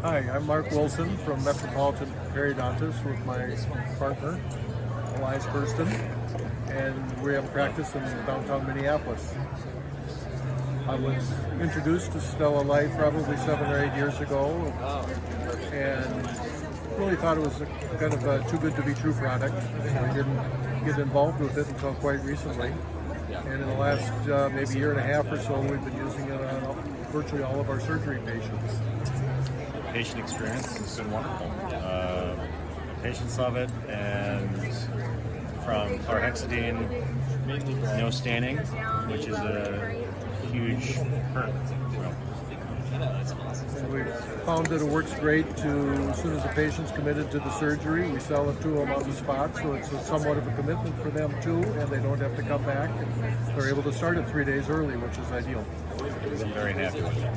Hi, I'm Mark Wilson from Metropolitan Periodontist with my partner, Elias Kersten, and we have a practice in downtown Minneapolis. I was introduced to Stella Life probably 7 or 8 years ago and really thought it was kind of a too good to be true product. So I didn't get involved with it until quite recently. And in the last maybe year and a half or so, we've been using it on virtually all of our surgery patients. Patient experience has been wonderful. Patients love it, and from chlorhexidine, no staining, which is a huge perk. And we've found that it works great as soon as the patient's committed to the surgery, we sell it to them on the spot, so it's somewhat of a commitment for them too, and they don't have to come back. And they're able to start it 3 days early, which is ideal. I'm very happy with it.